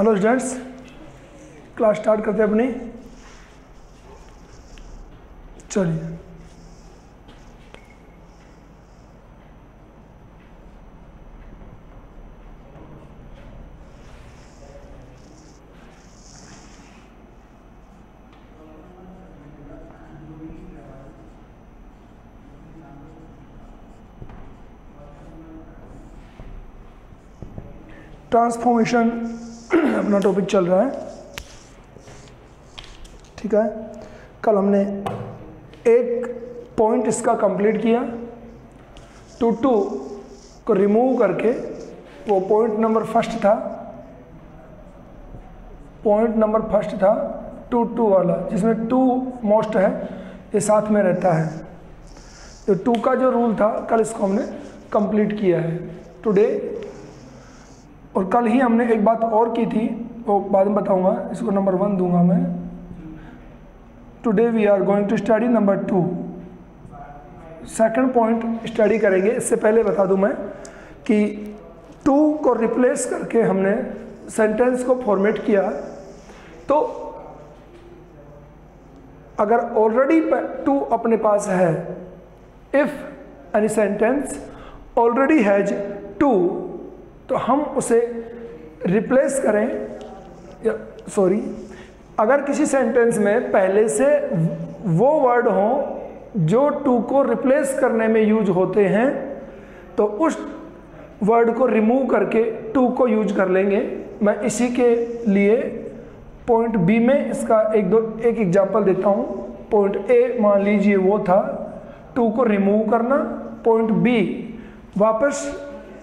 Hello students, class start करते हैं अपनी। चलिए, ट्रांसफॉर्मेशन अपना टॉपिक चल रहा है। ठीक है, कल हमने एक पॉइंट इसका कंप्लीट किया, टू को रिमूव करके। वो पॉइंट नंबर फर्स्ट था टू वाला, जिसमें टू मोस्ट है, ये साथ में रहता है। तो टू का जो रूल था कल इसको हमने कंप्लीट किया है टुडे। और कल ही हमने एक बात और की थी, वो बाद में बताऊंगा, इसको नंबर 1 दूंगा मैं। Today we are going to study number 2, second point study करेंगे। इससे पहले बता दूं मैं कि 2 को रिप्लेस करके हमने सेंटेंस को फॉर्मेट किया। तो अगर ऑलरेडी 2 अपने पास है, if any sentence already has 2, तो हम उसे रिप्लेस करें, अगर किसी सेंटेंस में पहले से वो वर्ड हो जो 2 को रिप्लेस करने में यूज होते हैं, तो उस वर्ड को रिमूव करके 2 को यूज कर लेंगे। मैं इसी के लिए पॉइंट बी में इसका एक एग्जांपल देता हूँ। पॉइंट ए मान लीजिए वो था 2 को रिमूव करना, पॉइंट बी वापस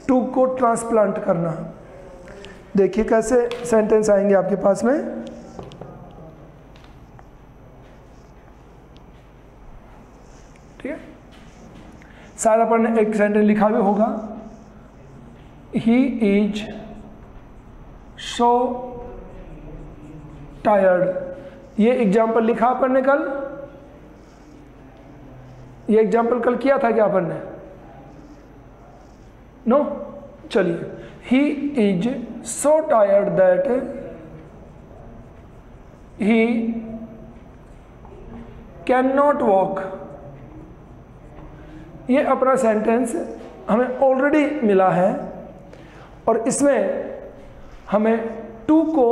2 को ट्रांसप्लांट करना। देखिए कैसे सेंटेंस आएंगे आपके पास में। ठीक है, शायद अपन ने एक सेंटेंस लिखा भी होगा, ही इज सो टायर्ड। ये एग्जाम्पल लिखा अपन ने कल, ये एग्जाम्पल कल किया था क्या अपन ने? नो, चलिए, he is so tired that he can not walk. ये अपना सेंटेंस हमें ऑलरेडी मिला है और इसमें हमें 2 को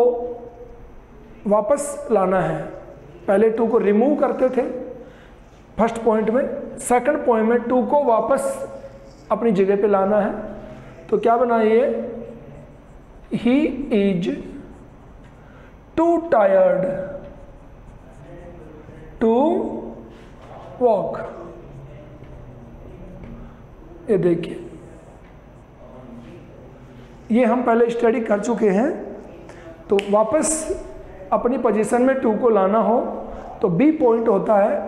वापस लाना है। पहले 2 को रिमूव करते थे फर्स्ट पॉइंट में, सेकंड पॉइंट में 2 को वापस अपनी जगह पे लाना है। तो क्या बना ये? He is too tired to walk. ये देखिए, ये हम पहले स्टडी कर चुके हैं। तो वापस अपनी पोजीशन में 2 को लाना हो तो बी पॉइंट होता है,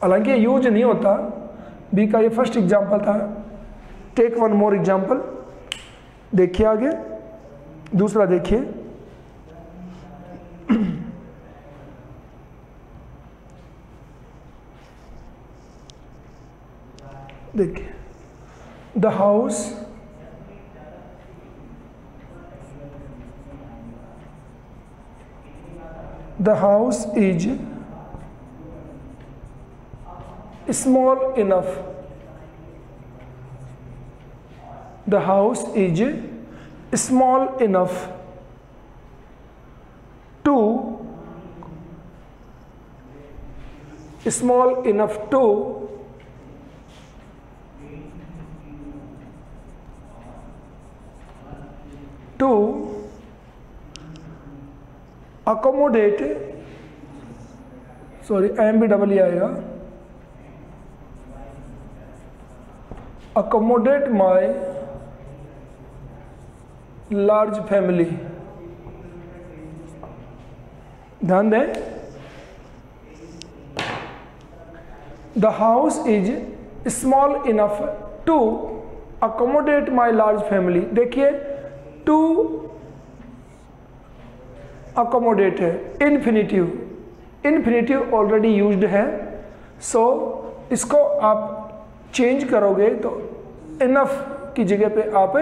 हालांकि ये यूज नहीं होता। बी का ये फर्स्ट एग्जाम्पल था। टेक वन मोर एग्जाम्पल, देखिए आगे, दूसरा देखिए। देखिए, the house is small enough. The house is small enough to accommodate, AMBEE आएगा, accommodate my लार्ज फैमिली। ध्यान दें, the house is small enough to accommodate my large family. देखिए, to accommodate है, इन्फिनिटिव ऑलरेडी यूज्ड है। So इसको आप change करोगे तो इनफ की जगह पे आप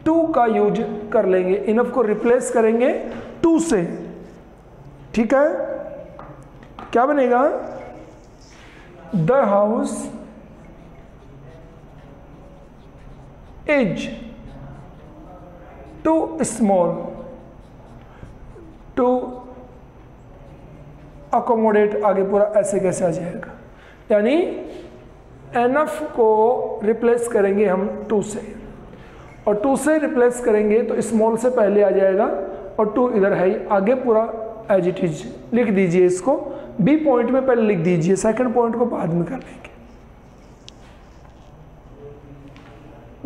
टू का यूज कर लेंगे, इनफ को रिप्लेस करेंगे टू से। ठीक है, क्या बनेगा? The house is too small to accommodate, आगे पूरा ऐसे कैसे आ जाएगा, यानी एनफ को रिप्लेस करेंगे हम टू से, और टू से रिप्लेस करेंगे तो स्मॉल से पहले आ जाएगा और टू इधर है ही, आगे पूरा एज इट इज लिख दीजिए। इसको बी पॉइंट में पहले लिख दीजिए, सेकंड पॉइंट को बाद में कर लेंगे।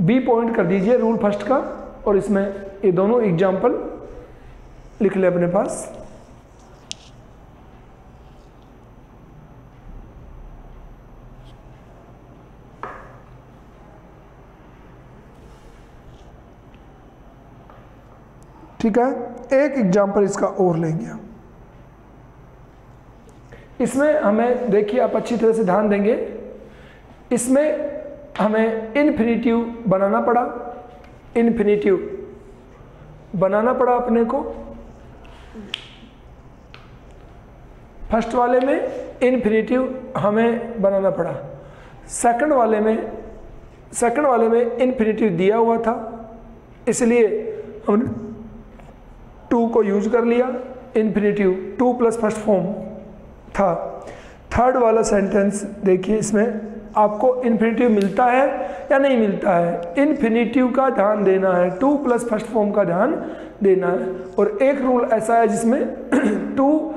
बी पॉइंट कर दीजिए रूल फर्स्ट का, और इसमें ये दोनों एग्जाम्पल लिख ले अपने पास। ठीक है, एक एग्जाम्पल इसका और लेंगे हम। इसमें हमें देखिए, आप अच्छी तरह से ध्यान देंगे, इसमें हमें इन्फिनिटिव बनाना पड़ा, इन्फिनिटिव बनाना पड़ा अपने को। फर्स्ट वाले में इन्फिनिटिव हमें बनाना पड़ा, सेकंड वाले में इन्फिनिटिव दिया हुआ था, इसलिए हमने टू को यूज कर लिया। Infinitive two plus first form था। थर्ड वाला सेंटेंस देखिए, इसमें आपको इन्फिनिटिव मिलता है या नहीं मिलता है, इन्फिनिटिव का ध्यान देना है, टू प्लस फर्स्ट फॉर्म का ध्यान देना है। और एक रूल ऐसा है जिसमें टू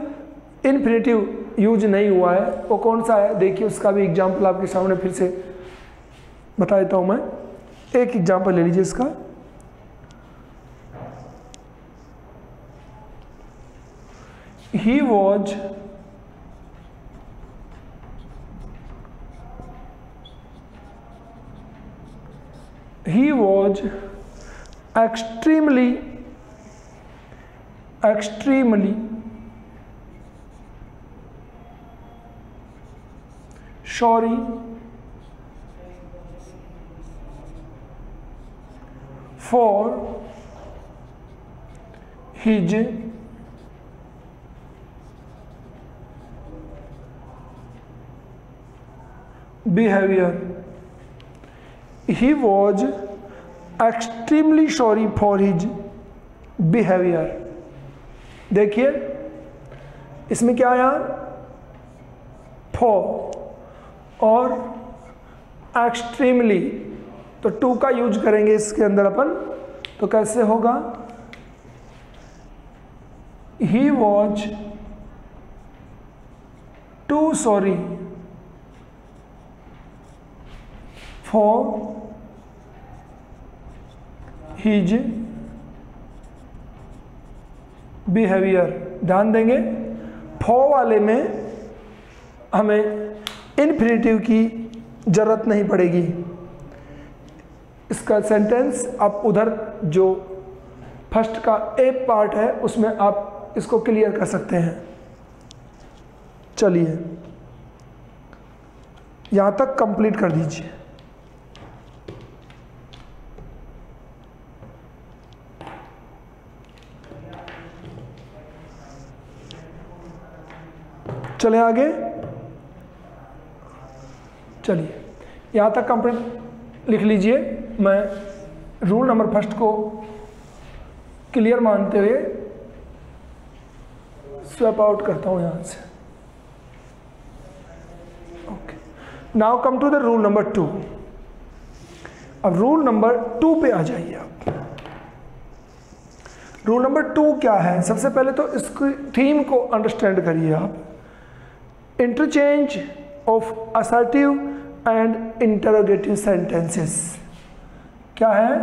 इन्फिनिटिव यूज नहीं हुआ है, वो कौन सा है? देखिए, उसका भी एग्जाम्पल आपके सामने फिर से बता देता हूँ मैं। एक एग्जाम्पल ले लीजिए इसका। He was extremely sorry for his behavior. He was extremely sorry for his behavior. देखिए, इसमें क्या आया? for और extremely, तो टू का यूज करेंगे इसके अंदर अपन, तो कैसे होगा? He was too sorry for his behavior. ध्यान देंगे, for वाले में हमें इन्फिनिटिव की जरूरत नहीं पड़ेगी। इसका सेंटेंस आप उधर जो फर्स्ट का ए पार्ट है उसमें आप इसको क्लियर कर सकते हैं। चलिए, यहां तक कंप्लीट कर दीजिए। चले आगे, चलिए यहां तक कंप्लीट लिख लीजिए। मैं रूल नंबर फर्स्ट को क्लियर मानते हुए स्वैप आउट करता हूं यहां से। Okay, now come to the rule number 2। अब रूल नंबर 2 पे आ जाइए आप। रूल नंबर 2 क्या है? सबसे पहले तो इसकी थीम को अंडरस्टैंड करिए आप। Interchange of assertive and interrogative sentences क्या है?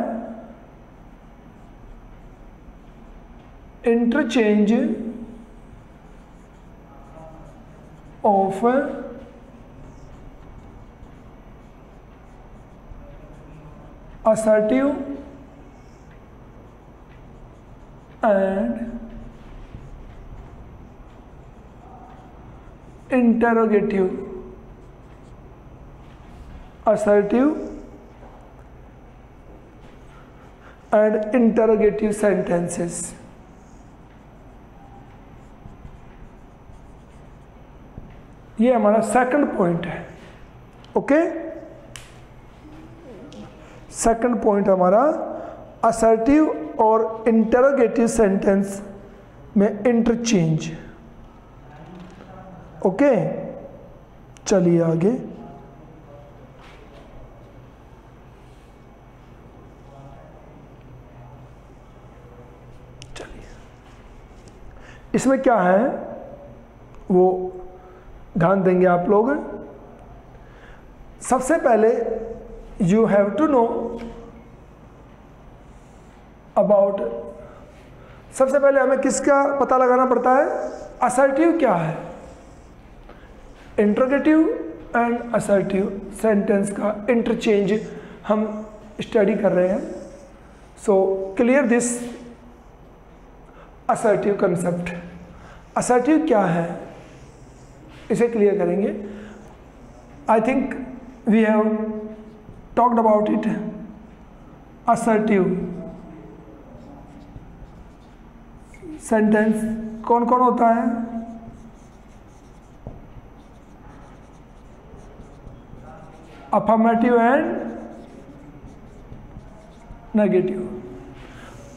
Interchange of assertive and interrogative. Assertive and interrogative sentences. ये हमारा सेकंड पॉइंट है। ओके, सेकंड पॉइंट हमारा असर्टिव और इंटरोगेटिव सेंटेंस में इंटरचेंज। ओके, चलिए आगे। इसमें क्या है वो ध्यान देंगे आप लोग। सबसे पहले you have to know about, सबसे पहले हमें किसका पता लगाना पड़ता है? असर्टिव क्या है। इंटरोगेटिव एंड असर्टिव सेंटेंस का इंटरचेंज हम स्टडी कर रहे हैं। So clear this assertive concept. Assertive क्या है इसे क्लियर करेंगे। I think we have talked about it. Assertive sentence कौन कौन होता है? Affirmative and negative.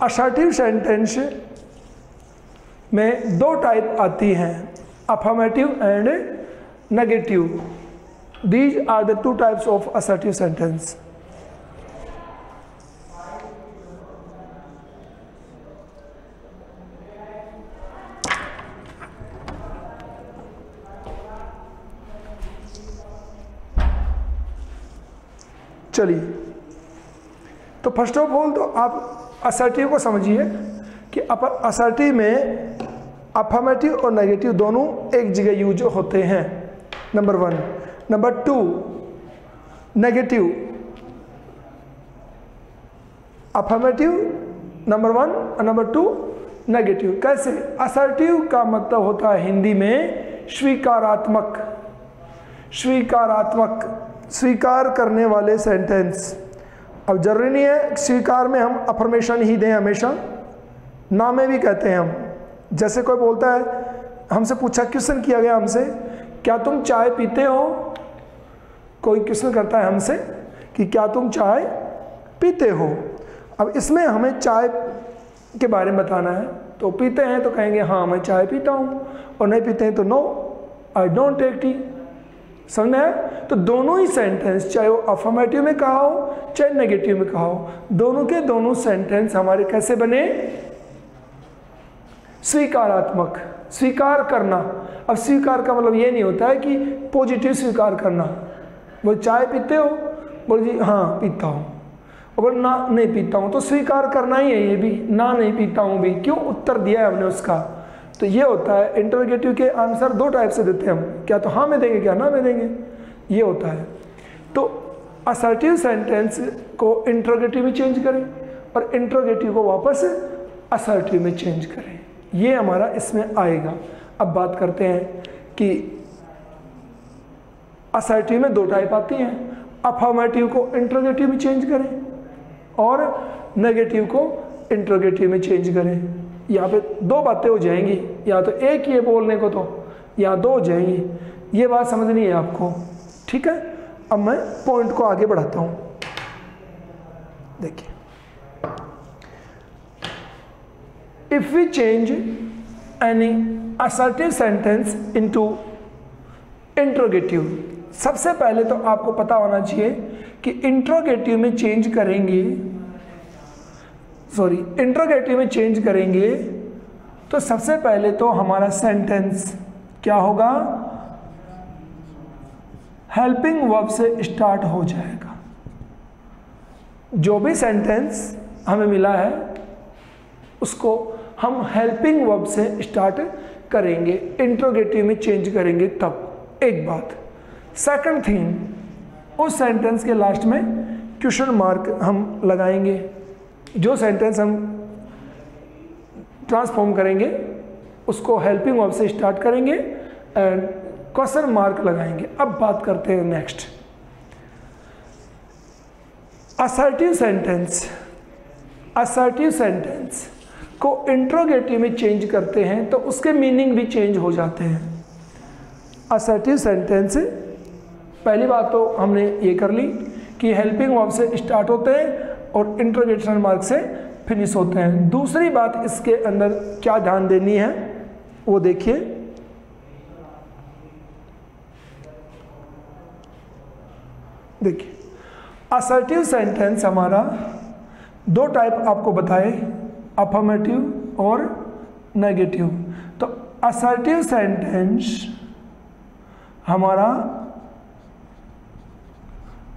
Assertive sentence में दो टाइप आती हैं, affirmative and negative. These are the two types of assertive sentence. चलिए, तो फर्स्ट ऑफ ऑल तो आप असर्टिव को समझिए कि असर्टिव में अफर्मेटिव और नेगेटिव दोनों एक जगह यूज होते हैं, number one. Number two, negative affirmative number one और नंबर टू नेगेटिव। कैसे? असर्टिव का मतलब होता है हिंदी में स्वीकारात्मक, स्वीकारात्मक, स्वीकार करने वाले सेंटेंस। अब जरूरी नहीं है स्वीकार में हम अफर्मेशन ही दें हमेशा, ना में भी कहते हैं हम। जैसे कोई बोलता है, हमसे पूछा, क्वेश्चन किया गया हमसे, क्या तुम चाय पीते हो? कोई क्वेश्चन करता है हमसे कि क्या तुम चाय पीते हो। अब इसमें हमें चाय के बारे में बताना है, तो पीते हैं तो कहेंगे हाँ मैं चाय पीता हूँ, और नहीं पीते हैं तो no I don't take tea. समझ में है? तो दोनों ही सेंटेंस, चाहे वो अफर्मेटिव में कहा हो चाहे नेगेटिव में कहा हो, दोनों के दोनों सेंटेंस हमारे कैसे बने? स्वीकारात्मक, स्वीकार करना। अब स्वीकार का मतलब ये नहीं होता है कि पॉजिटिव स्वीकार करना। वो चाय पीते हो, बोल जी हाँ पीता हूँ, और ना नहीं पीता हूँ, तो स्वीकार करना ही है ये भी, ना नहीं पीता हूँ भी। क्यों? उत्तर दिया है हमने उसका। तो ये होता है इंटरोगेटिव के आंसर दो टाइप से देते हैं हम, क्या तो हाँ में देंगे क्या ना में देंगे, ये होता है। तो असर्टिव सेंटेंस को इंटरोगेटिव में चेंज करें और इंटरोगेटिव को वापस असर्टिव में चेंज करें, ये हमारा इसमें आएगा। अब बात करते हैं कि असर्टिव में दो टाइप आती हैं, अफर्मेटिव को इंटरोगेटिव में चेंज करें और नेगेटिव को इंटरोगेटिव में चेंज करें। यहाँ पे दो बातें हो जाएंगी, या तो एक ही है बोलने को, तो या दो हो जाएंगी। ये बात समझनी है आपको, ठीक है? अब मैं पॉइंट को आगे बढ़ाता हूँ। देखिए, if we change any assertive sentence into interrogative, सबसे पहले तो आपको पता होना चाहिए कि इंटरोगेटिव में चेंज करेंगे, सॉरी इंटरोगेटिव में चेंज करेंगे तो सबसे पहले तो हमारा सेंटेंस क्या होगा? हेल्पिंग वर्ब से स्टार्ट हो जाएगा। जो भी सेंटेंस हमें मिला है उसको हम हेल्पिंग वर्ब से स्टार्ट करेंगे, इंटरोगेटिव में चेंज करेंगे तब। एक बात। सेकंड थिंग, उस सेंटेंस के लास्ट में क्वेश्चन मार्क हम लगाएंगे। जो सेंटेंस हम ट्रांसफॉर्म करेंगे उसको हेल्पिंग वर्ब से स्टार्ट करेंगे एंड क्वेश्चन मार्क लगाएंगे। अब बात करते हैं next, assertive sentence. Assertive sentence को इंट्रोगेटिव में चेंज करते हैं तो उसके मीनिंग भी चेंज हो जाते हैं। असर्टिव सेंटेंस, पहली बात तो हमने ये कर ली कि हेल्पिंग वर्ब से स्टार्ट होते हैं और इंट्रोगेशन मार्क से फिनिश होते हैं। दूसरी बात इसके अंदर क्या ध्यान देनी है वो देखिए। देखिए असर्टिव सेंटेंस हमारा दो टाइप आपको बताए, अफर्मेटिव और नेगेटिव। तो असर्टिव सेंटेंस हमारा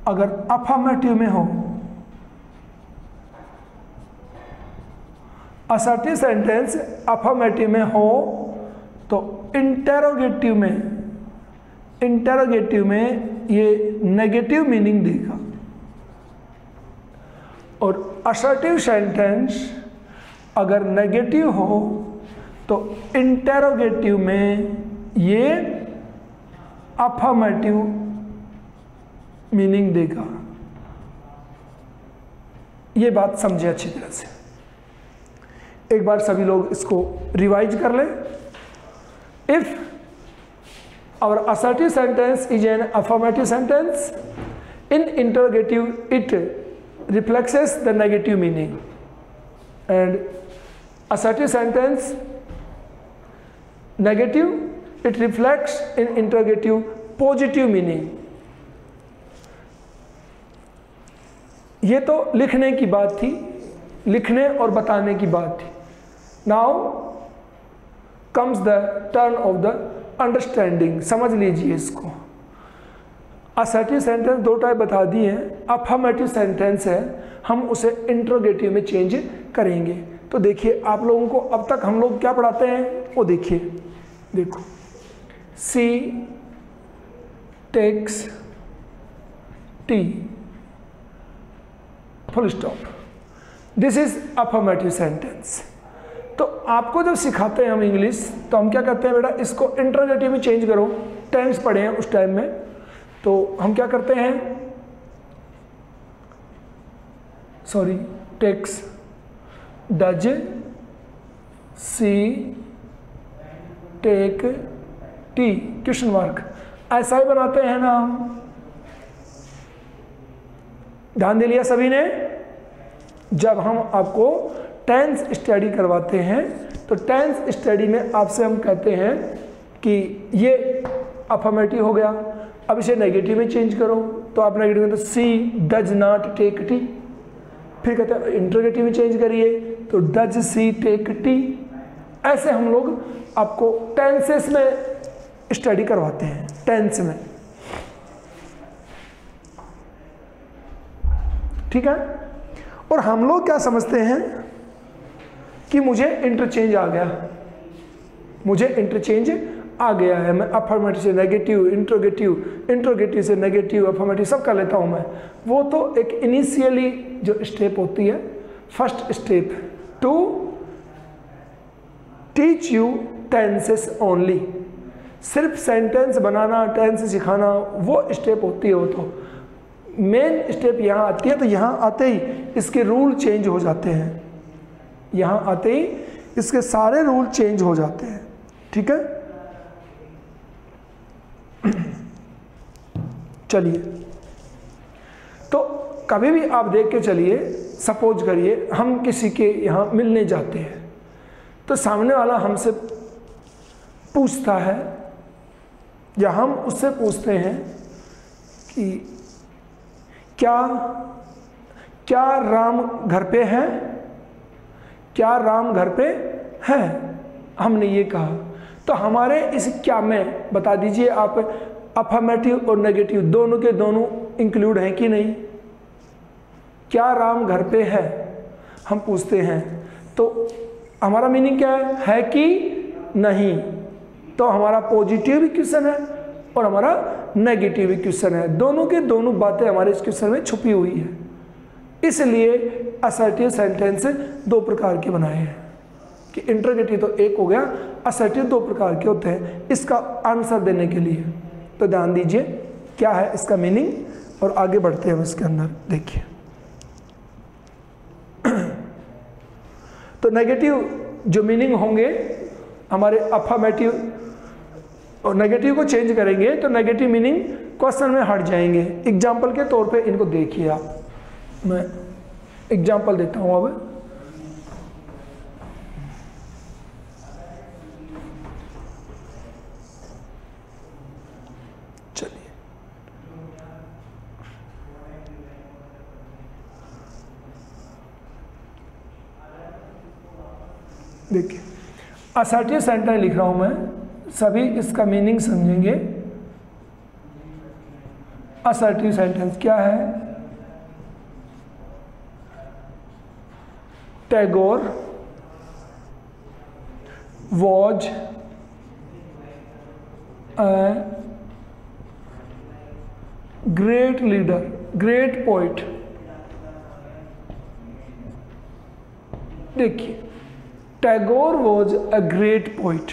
अगर अफर्मेटिव में हो, असर्टिव सेंटेंस अफर्मेटिव में हो तो इंटेरोगेटिव में ये नेगेटिव मीनिंग देगा, और असर्टिव सेंटेंस अगर नेगेटिव हो तो इंटेरोगेटिव में ये अफर्मेटिव मीनिंग देगा। ये बात समझे अच्छी तरह से। एक बार सभी लोग इसको रिवाइज कर लें। If our assertive sentence is an affirmative sentence, in interrogative it reflects the negative meaning, and assertive sentence negative, it reflects in interrogative positive meaning। ये तो लिखने की बात थी, लिखने और बताने की बात थी। Now comes the turn off the understanding. समझ लीजिए इसको। असर्टिव सेंटेंस दो टाइप बता दिए हैं। अफर्मेटिव सेंटेंस है, हम उसे इंट्रोगेटिव में चेंज करेंगे। तो देखिए आप लोगों को अब तक हम लोग क्या पढ़ाते हैं वो देखिए। देखो, she takes tea, full stop. This is affirmative sentence. तो आपको जब सिखाते हैं हम इंग्लिश तो हम क्या कहते हैं, बेटा इसको इंट्रोगेटिव में चेंज करो। टेंस पढ़े हैं उस टाइम में, तो हम क्या करते हैं, sorry, takes, does, she, take, tea, question mark, ऐसा ही बनाते हैं ना हम। ध्यान दे लिया सभी ने। जब हम आपको टेंस स्टडी करवाते हैं तो टेंस स्टडी में आपसे हम कहते हैं कि ये अफर्मेटिव हो गया, अब इसे नेगेटिव में चेंज करो। तो आप नेगेटिव में तो सी डज नॉट टेक टी, फिर कहते हैं इंट्रोगेटिव में चेंज करिए तो डज सी टेक टी। ऐसे हम लोग आपको टेंसेस में स्टडी करवाते हैं, टेंस में। ठीक है। और हम लोग क्या समझते हैं कि मुझे इंटरचेंज आ गया, मुझे इंटरचेंज आ गया है, मैं अफर्मेटिव से नेगेटिव, इंट्रोगेटिव से नेगेटिव, अफर्मेटिव सब कर लेता हूं मैं। वो तो एक इनिशियली जो स्टेप होती है, first step to teach you tenses only. सिर्फ सेंटेंस बनाना, टेंस सिखाना वो स्टेप होती है। वो तो मेन स्टेप यहाँ आती है। तो यहाँ आते ही इसके रूल चेंज हो जाते हैं, यहाँ आते ही इसके सारे रूल चेंज हो जाते हैं। ठीक है। चलिए, तो कभी भी आप देख के चलिए, सपोज करिए हम किसी के यहाँ मिलने जाते हैं तो सामने वाला हमसे पूछता है या हम उससे पूछते हैं कि क्या राम घर पे है, क्या राम घर पे है। हमने ये कहा तो हमारे इस क्या में बता दीजिए आप, अफर्मेटिव और नेगेटिव दोनों के दोनों इंक्लूड हैं कि नहीं। क्या राम घर पे है हम पूछते हैं तो हमारा मीनिंग क्या है कि नहीं। तो हमारा पॉजिटिव भी क्वेश्चन है और हमारा नेगेटिव भी क्वेश्चन है। दोनों के दोनों बातें हमारे इस क्वेश्चन में छुपी हुई है। इसलिए असर्टिव सेंटेंस दो प्रकार के बनाए हैं कि इंट्रोगेटिव तो एक हो गया, असर्टिव दो प्रकार के होते हैं इसका आंसर देने के लिए। तो ध्यान दीजिए क्या है इसका मीनिंग और आगे बढ़ते हैं हम इसके अंदर। देखिए तो नेगेटिव जो मीनिंग होंगे हमारे अफर्मेटिव और नेगेटिव को चेंज करेंगे तो नेगेटिव मीनिंग क्वेश्चन में हट जाएंगे। एग्जाम्पल के तौर पे इनको देखिए आप, मैं एग्जाम्पल देता हूं अब। चलिए देखिए, असर्टिव सेंटेंस लिख रहा हूं मैं, सभी इसका मीनिंग समझेंगे। असर्टिव सेंटेंस क्या है? Tagore was a great leader, great poet। देखिए, Tagore was a great poet,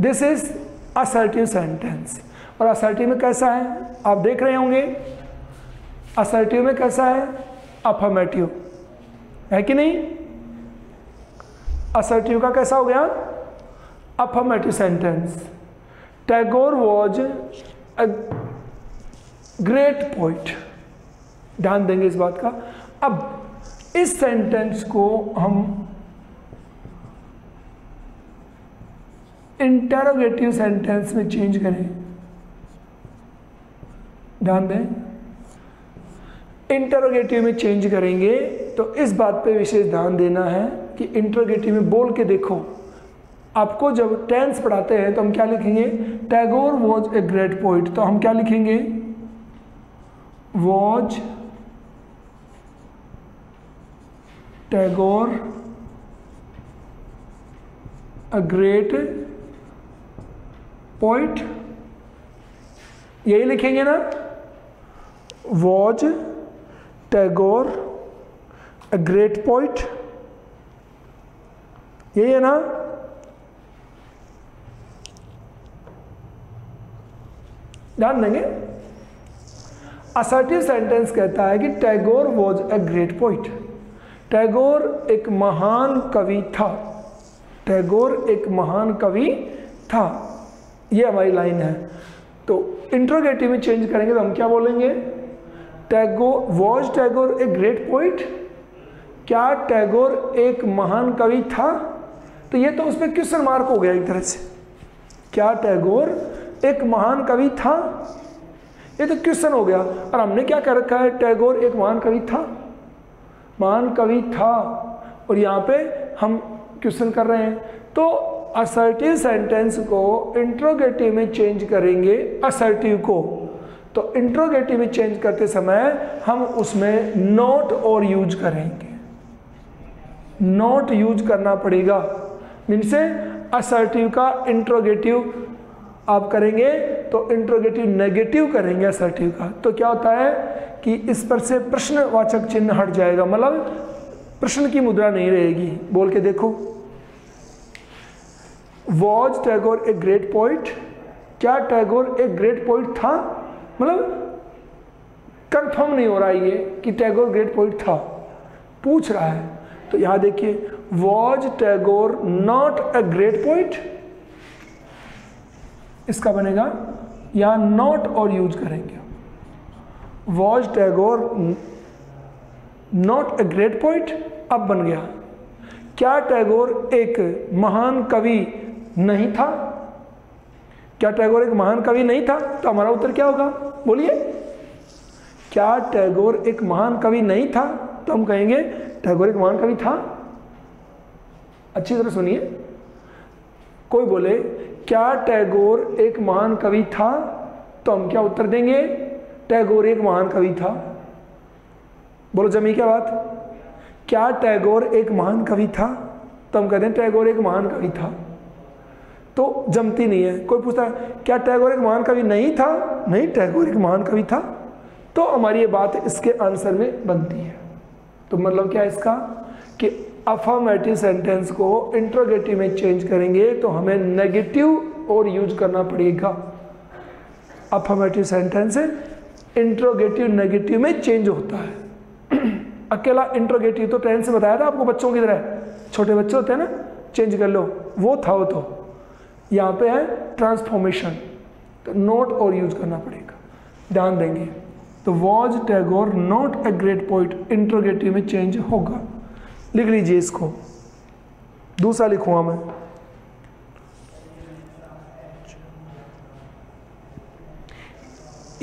this is assertive sentence. और असर्टिव में कैसा है आप देख रहे होंगे, असर्टिव में कैसा है? अफर्मेटिव है कि नहीं? असर्टिव का कैसा हो गया? Affirmative sentence. Tagore was a great poet, ध्यान देंगे इस बात का। अब इस सेंटेंस को हम इंटरोगेटिव सेंटेंस में चेंज करें, ध्यान दें, इंटरोगेटिव में चेंज करेंगे तो इस बात पे विशेष ध्यान देना है कि इंटरोगेटिव में बोल के देखो। आपको जब टेंस पढ़ाते हैं तो हम क्या लिखेंगे? Tagore was a great poet, तो हम क्या लिखेंगे? Was Tagore a great poet, यही लिखेंगे ना? Was Tagore a great poet, यही है ना? ध्यान देंगे। असर्टिव सेंटेंस कहता है कि Tagore was a great poet, Tagore एक महान कवि था, टैगोर एक महान कवि था, ये हमारी लाइन है। तो इंट्रोगेटिव में चेंज करेंगे तो हम क्या बोलेंगे? Tagore was Tagore a great poet, क्या टैगोर एक महान कवि था? तो ये तो उस पर क्वेश्चन मार्क हो गया एक तरह से, क्या टैगोर एक महान कवि था? ये तो क्वेश्चन हो गया। और हमने क्या कर रखा है? टैगोर एक महान कवि था, महान कवि था, और यहाँ पे हम क्वेश्चन कर रहे हैं। तो असर्टिव सेंटेंस को इंट्रोगेटिव में चेंज करेंगे, असर्टिव को। तो इंट्रोगेटिव में चेंज करते समय हम उसमें नॉट और यूज करेंगे, नॉट यूज करना पड़ेगा। जिनसे असर्टिव का इंट्रोगेटिव आप करेंगे तो इंट्रोगेटिव नेगेटिव करेंगे असर्टिव का, तो क्या होता है कि इस पर से प्रश्नवाचक चिन्ह हट जाएगा, मतलब प्रश्न की मुद्रा नहीं रहेगी। बोल के देखो, was Tagore a great poet, क्या टैगोर एक ग्रेट पोइट था? मतलब कंफर्म नहीं हो रहा है ये कि टैगोर ग्रेट पोइट था, पूछ रहा है। तो यहां देखिए, was Tagore not a great poet, इसका बनेगा यहां नॉट और यूज करेंगे। Was Tagore not a great poet, अब बन गया क्या टैगोर एक महान कवि नहीं था? क्या टैगोर एक महान कवि नहीं था? तो हमारा उत्तर क्या होगा? बोलिए, क्या टैगोर एक महान कवि नहीं था? तो हम कहेंगे टैगोर एक महान कवि था। अच्छी तरह सुनिए, कोई बोले क्या टैगोर एक महान कवि था? तो हम क्या उत्तर देंगे? टैगोर एक महान कवि था। बोलो जमी क्या बात? क्या टैगोर एक महान कवि था? तो हम कहते हैं टैगोर एक महान कवि था। तो जमती नहीं है। कोई पूछता है क्या टैगोर एक महान कवि नहीं था? नहीं, टैगोर एक महान कवि था। तो हमारी ये बात इसके आंसर में बनती है। तो मतलब क्या है इसका कि अफर्मेटिव सेंटेंस को इंट्रोगेटिव में चेंज करेंगे तो हमें नेगेटिव और यूज करना पड़ेगा। अफर्मेटिव सेंटेंस इंट्रोगेटिव नेगेटिव में चेंज होता है। अकेला इंट्रोगेटिव तो टेंस बताया था आपको बच्चों की तरह, छोटे बच्चे होते हैं ना, चेंज कर लो, वो था वो। तो यहाँ पे है ट्रांसफॉर्मेशन, तो नॉट और यूज करना पड़ेगा, ध्यान देंगे। तो was Tagore not a great poet, interrogative में चेंज होगा। लिख लीजिए इसको, दूसरा लिखूंगा मैं।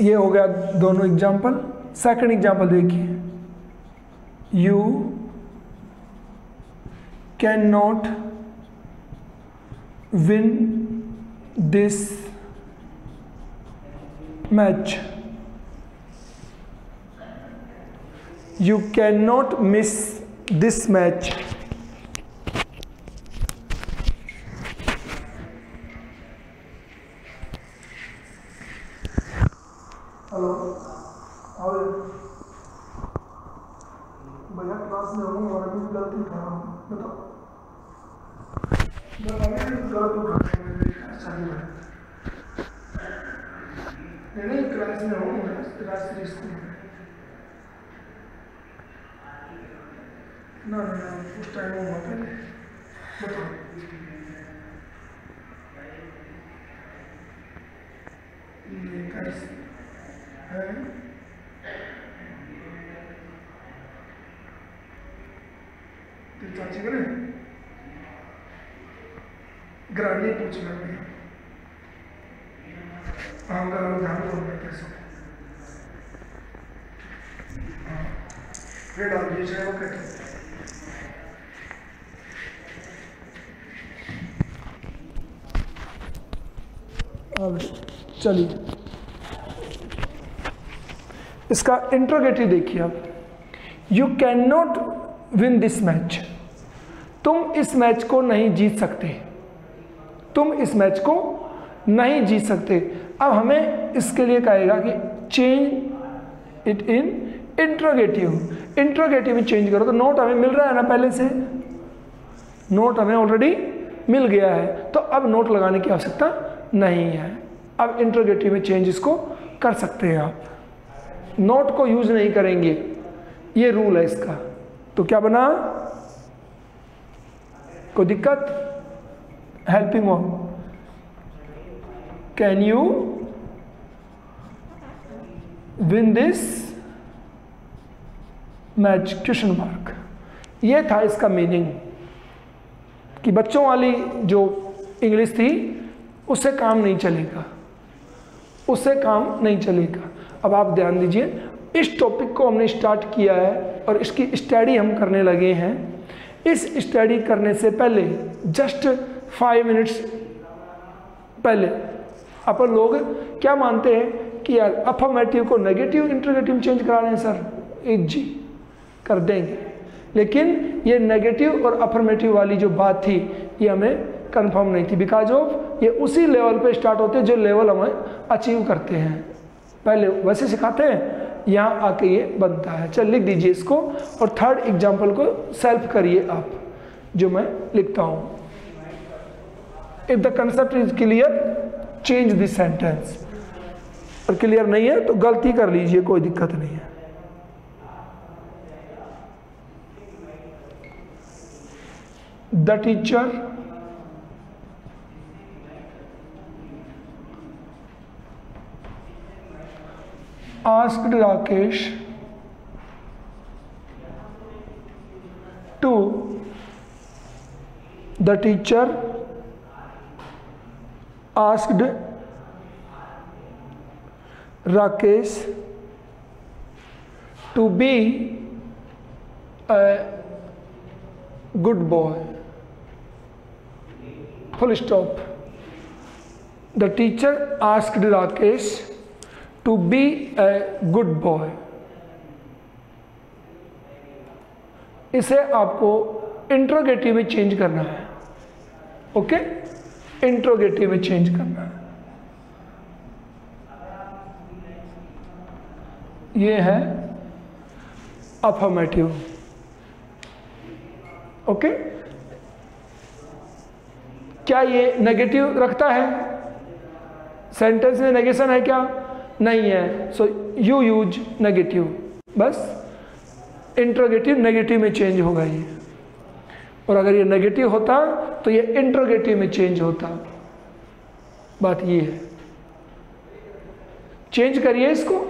ये हो गया दोनों एग्जाम्पल। सेकंड एग्जाम्पल देखिए, you can not win this match, you can not miss this match. Hello, और भैया क्लास में हूँ और अभी गलती कर रहा हूँ, बताओ। गलत नहीं, क्लास में हूँ, राष्ट्रीय स्कूल में ना उस टाइम हुआ पहले, बताओ। ये कैसे है? चाची करे ग्रानी पूछ लगे, हाँ ध्यान दो कैसे डाल दीजिए वो कहते। अब चलिए इसका इंट्रोगेटिव देखिए आप, you can not win this match, तुम इस मैच को नहीं जीत सकते, तुम इस मैच को नहीं जीत सकते। अब हमें इसके लिए कहेगा कि change it in interrogative, interrogative में चेंज करो। तो नोट हमें मिल रहा है ना, पहले से नोट हमें ऑलरेडी मिल गया है, तो अब नोट लगाने की आवश्यकता नहीं है। अब इंट्रोगेटिव में चेंज इसको कर सकते हैं आप, नोट को यूज नहीं करेंगे, ये रूल है इसका। तो क्या बना, कोई दिक्कत? Helping verb, can you win this match, question mark. ये था इसका मीनिंग कि बच्चों वाली जो इंग्लिश थी उससे काम नहीं चलेगा, उससे काम नहीं चलेगा। अब आप ध्यान दीजिए, इस टॉपिक को हमने स्टार्ट किया है और इसकी स्टडी हम करने लगे हैं। इस स्टडी करने से पहले जस्ट 5 मिनट्स पहले अपन लोग क्या मानते हैं कि यार अफर्मेटिव को नेगेटिव इंट्रोगेटिव चेंज करा रहे हैं सर, जी कर देंगे, लेकिन ये नेगेटिव और अफर्मेटिव वाली जो बात थी ये हमें कंफर्म नहीं थी, बिकॉज ऑफ ये उसी लेवल पे स्टार्ट होते हैं जो लेवल हमें अचीव करते हैं। पहले वैसे सिखाते हैं, यहाँ आके ये बनता है। चल लिख दीजिए इसको, और थर्ड एग्जाम्पल को सेल्फ करिए आप, जो मैं लिखता हूँ। If the concept is clear change this sentence, और क्लियर नहीं है तो गलती कर लीजिए, कोई दिक्कत नहीं है। The teacher asked Rakesh to, the teacher asked Rakesh to be a good boy, full stop. The teacher asked Rakesh to be a good boy। इसे आपको इंट्रोगेटिव में चेंज करना है, ओके, इंट्रोगेटिव में चेंज करना है। ये है अफर्मेटिव, ओके। क्या ये नेगेटिव रखता है? सेंटेंस में नेगेशन है क्या? नहीं है, सो यू यूज नेगेटिव, बस इंट्रोगेटिव नेगेटिव में चेंज होगा ये। और अगर ये नेगेटिव होता तो ये इंट्रोगेटिव में चेंज होता। बात ये है। चेंज करिए इसको।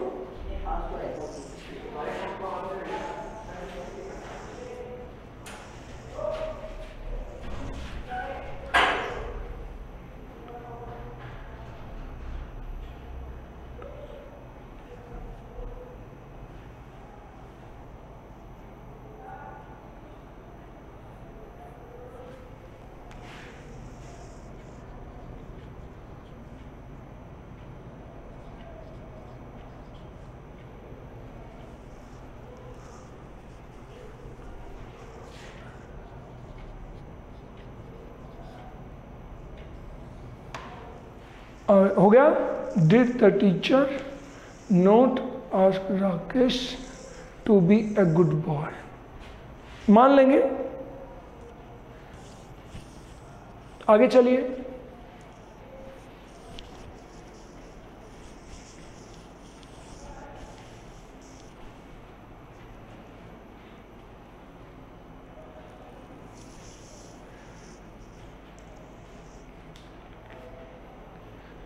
हो गया। Did the teacher not ask Rakesh to be a good boy, मान लेंगे। आगे चलिए।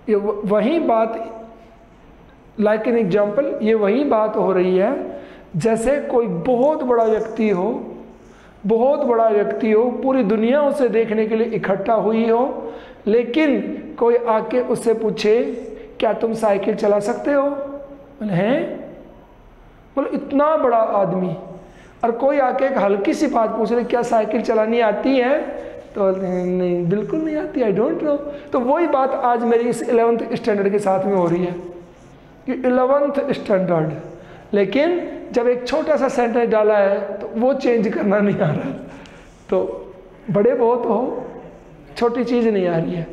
ये वही बात, लाइक एन एग्जाम्पल, ये वही बात हो रही है जैसे कोई बहुत बड़ा व्यक्ति हो, बहुत बड़ा व्यक्ति हो, पूरी दुनिया उसे देखने के लिए इकट्ठा हुई हो, लेकिन कोई आके उससे पूछे क्या तुम साइकिल चला सकते हो? बोले हैं। बोले इतना बड़ा आदमी, और कोई आके एक हल्की सी बात पूछ रहे क्या साइकिल चलानी आती है? तो नहीं, बिल्कुल नहीं आती, आई डोंट नो। तो वही बात आज मेरी इस 11th स्टैंडर्ड के साथ में हो रही है कि 11th स्टैंडर्ड, लेकिन जब एक छोटा सा सेंटेंस डाला है तो वो चेंज करना नहीं आ रहा। तो बड़े बहुत हो, छोटी चीज़ नहीं आ रही है।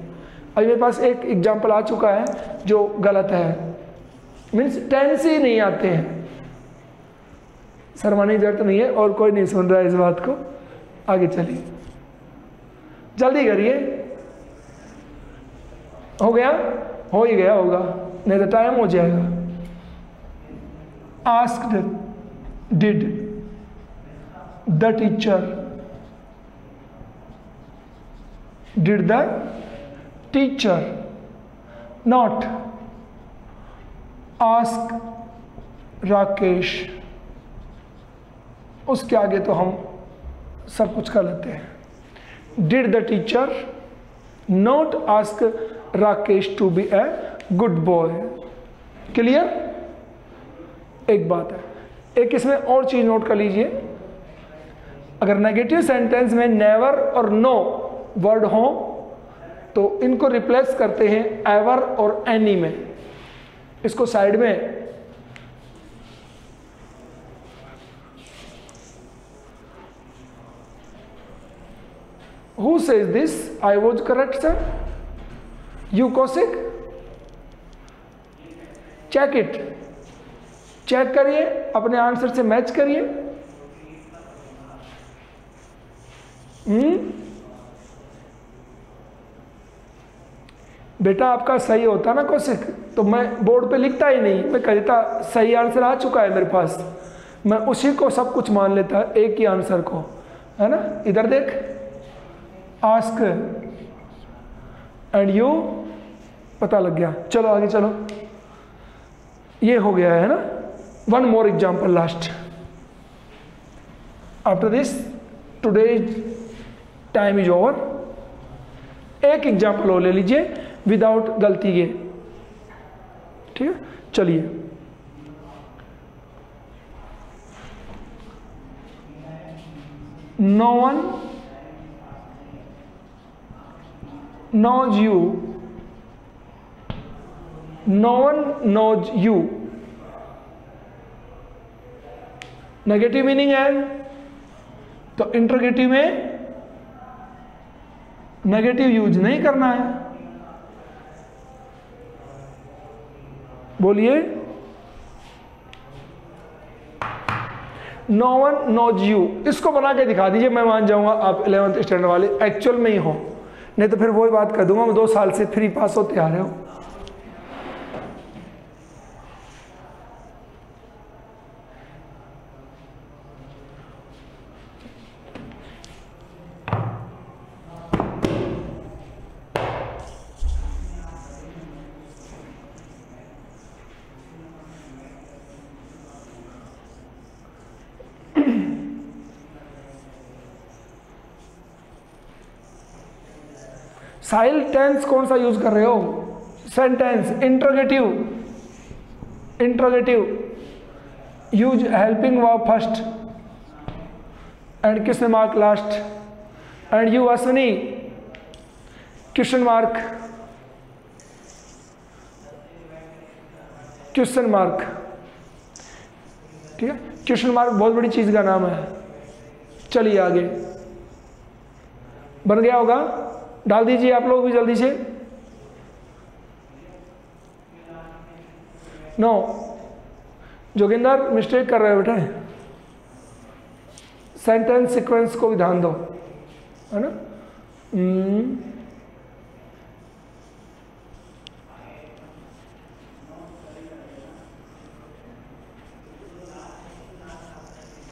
अभी मेरे पास एक एग्जाम्पल आ चुका है जो गलत है, मीन्स टेंस ही नहीं आते हैं। शर्माने की जरूरत नहीं है, और कोई नहीं सुन रहा है इस बात को। आगे चलिए, जल्दी करिए। हो गया? हो ही गया होगा, नहीं तो टाइम हो जाएगा। Asked did the teacher, did the teacher not ask Rakesh, उसके आगे तो हम सब कुछ कर लेते हैं। Did the teacher not ask Rakesh to be a good boy? Clear? एक बात है, एक इसमें और चीज नोट कर लीजिए। अगर नेगेटिव सेंटेंस में नेवर और नो वर्ड हो तो इनको रिप्लेस करते हैं एवर और एनी में। इसको साइड में Who says this? I was correct, sir. You Kosik? Check it. Check करिए, अपने आंसर से मैच करिए। बेटा आपका सही होता ना कौशिक, तो मैं बोर्ड पे लिखता ही नहीं, मैं कहता सही आंसर आ चुका है मेरे पास, मैं उसी को सब कुछ मान लेता, एक ही आंसर को, है ना। इधर देख, आस्क एंड यू, पता लग गया। चलो आगे चलो, ये हो गया है ना। One more example last, after this today's time is over. एक एग्जाम्पल और ले लीजिए विदाउट गलती के, ठीक है। चलिए, no one knows you, no one knows you, negative meaning है तो इंटरोगेटिव में नेगेटिव यूज नहीं करना है। बोलिए, नो वन नोज यू, इसको बना के दिखा दीजिए, मैं मान जाऊंगा आप 11th स्टैंडर्ड वाले एक्चुअल में ही हो, नहीं तो फिर वही बात कर दूंगा मैं 2 साल से फ्री पास होते आ रहे हो। साहिल टेंस कौन सा यूज कर रहे हो? Sentence interrogative, interrogative use helping verb first and question mark last. And you Ashwini question mark, question mark. ठीक है, क्वेश्चन मार्क बहुत बड़ी चीज का नाम है. चलिए आगे, बन गया होगा, डाल दीजिए आप लोग भी जल्दी से. नो, जोगिंदर मिस्टेक कर रहे हो बेटा, सेंटेंस सीक्वेंस को भी ध्यान दो, है ना.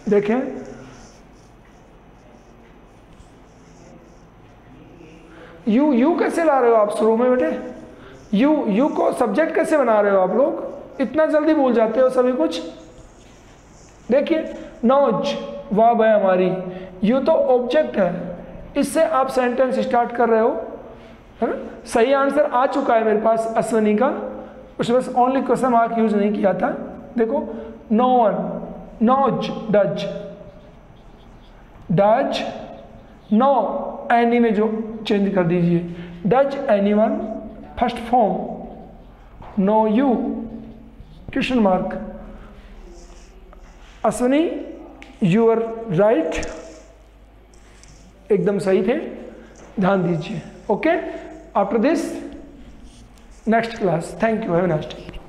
देखें, यू कैसे ला रहे हो आप शुरू में बेटे? यू को सब्जेक्ट कैसे बना रहे हो आप लोग? इतना जल्दी भूल जाते हो सभी कुछ. देखिए, नॉज वर्ब है हमारी, यू तो ऑब्जेक्ट है, इससे आप सेंटेंस स्टार्ट कर रहे हो, है ना. सही आंसर आ चुका है मेरे पास अश्विनी का, उसमें बस ओनली क्वेश्चन मार्क यूज नहीं किया था. देखो, no one, knows does, does know, any में जो चेंज कर दीजिए, does anyone first form, know you question mark. Ashwini you are right, एकदम सही थे, ध्यान दीजिए. Okay, after this next class. Thank you, have a nice day.